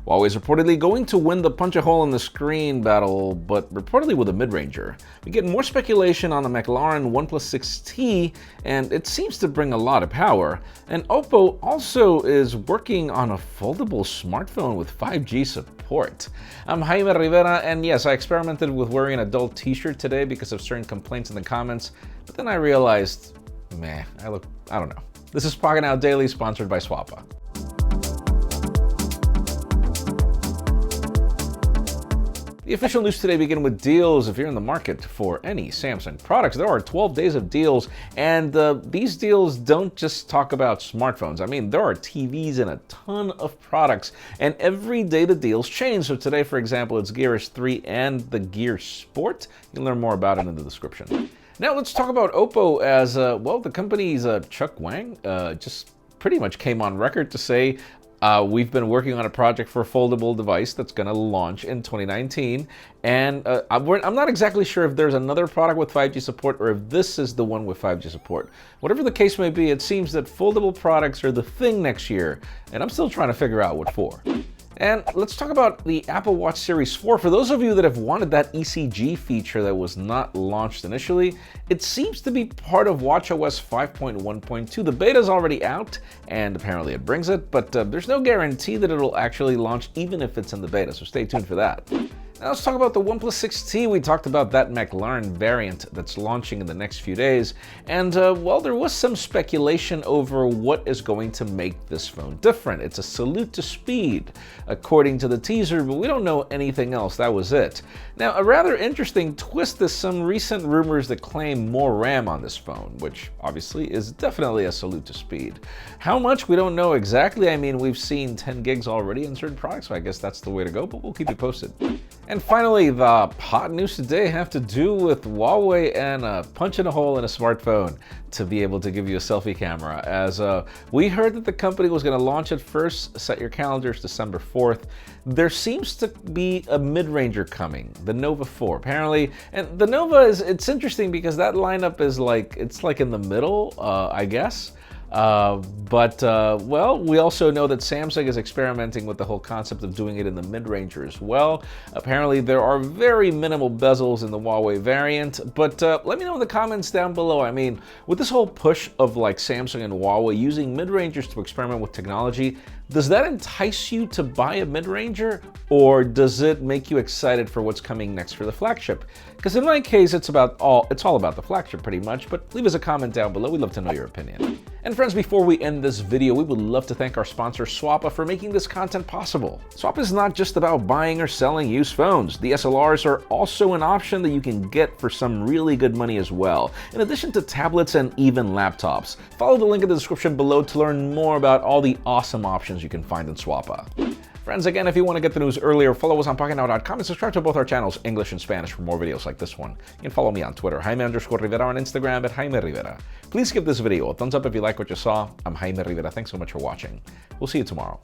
Huawei is reportedly going to win the punch a hole in the screen battle, but reportedly with a mid-ranger. We get more speculation on the McLaren OnePlus 6T, and it seems to bring a lot of power. And OPPO also is working on a foldable smartphone with 5G support. I'm Jaime Rivera, and yes, I experimented with wearing an adult t-shirt today because of certain complaints in the comments, but then I realized, I don't know. This is Pocketnow Daily, sponsored by Swappa. The official news today begin with deals. If you're in the market for any Samsung products, there are 12 days of deals, and these deals don't just talk about smartphones. I mean, there are TVs and a ton of products, and every day the deals change. So today, for example, it's Gear S3 and the Gear Sport. You can learn more about it in the description. Now let's talk about OPPO as, the company's Chuck Wang just pretty much came on record to say, we've been working on a project for a foldable device that's going to launch in 2019, and I'm not exactly sure if there's another product with 5G support or if this is the one with 5G support. Whatever the case may be, it seems that foldable products are the thing next year, and I'm still trying to figure out what for. And let's talk about the Apple Watch Series 4. For those of you that have wanted that ECG feature that was not launched initially, it seems to be part of watchOS 5.1.2. The beta is already out, and apparently it brings it, but there's no guarantee that it'll actually launch even if it's in the beta, so stay tuned for that. Now let's talk about the OnePlus 6T. We talked about that McLaren variant that's launching in the next few days. And, there was some speculation over what is going to make this phone different. It's a salute to speed, according to the teaser, but we don't know anything else. That was it. Now, a rather interesting twist is some recent rumors that claim more RAM on this phone, which obviously is definitely a salute to speed. How much? We don't know exactly. I mean, we've seen 10 gigs already in certain products, so I guess that's the way to go, but we'll keep you posted. And finally, the hot news today have to do with Huawei and punching a hole in a smartphone to be able to give you a selfie camera. As we heard that the company was going to launch it first, set your calendars December 4th. There seems to be a mid-ranger coming, the Nova 4, apparently. And the Nova it's interesting because that lineup is it's like in the middle, I guess. We also know that Samsung is experimenting with the whole concept of doing it in the mid-ranger as well. Apparently, there are very minimal bezels in the Huawei variant, but let me know in the comments down below. I mean, with this whole push of Samsung and Huawei using mid-rangers to experiment with technology, does that entice you to buy a mid-ranger, or does it make you excited for what's coming next for the flagship? Because in my case, it's all about the flagship pretty much, but leave us a comment down below. We'd love to know your opinion. And friends, before we end this video, we would love to thank our sponsor Swappa for making this content possible. Swappa is not just about buying or selling used phones. DSLRs are also an option that you can get for some really good money as well, in addition to tablets and even laptops. Follow the link in the description below to learn more about all the awesome options you can find in Swappa. Friends, again, if you want to get the news earlier, follow us on Pocketnow.com and subscribe to both our channels, English and Spanish, for more videos like this one. You can follow me on Twitter, Jaime_Rivera, on Instagram at Jaime Rivera. Please give this video a thumbs up if you like what you saw. I'm Jaime Rivera. Thanks so much for watching. We'll see you tomorrow.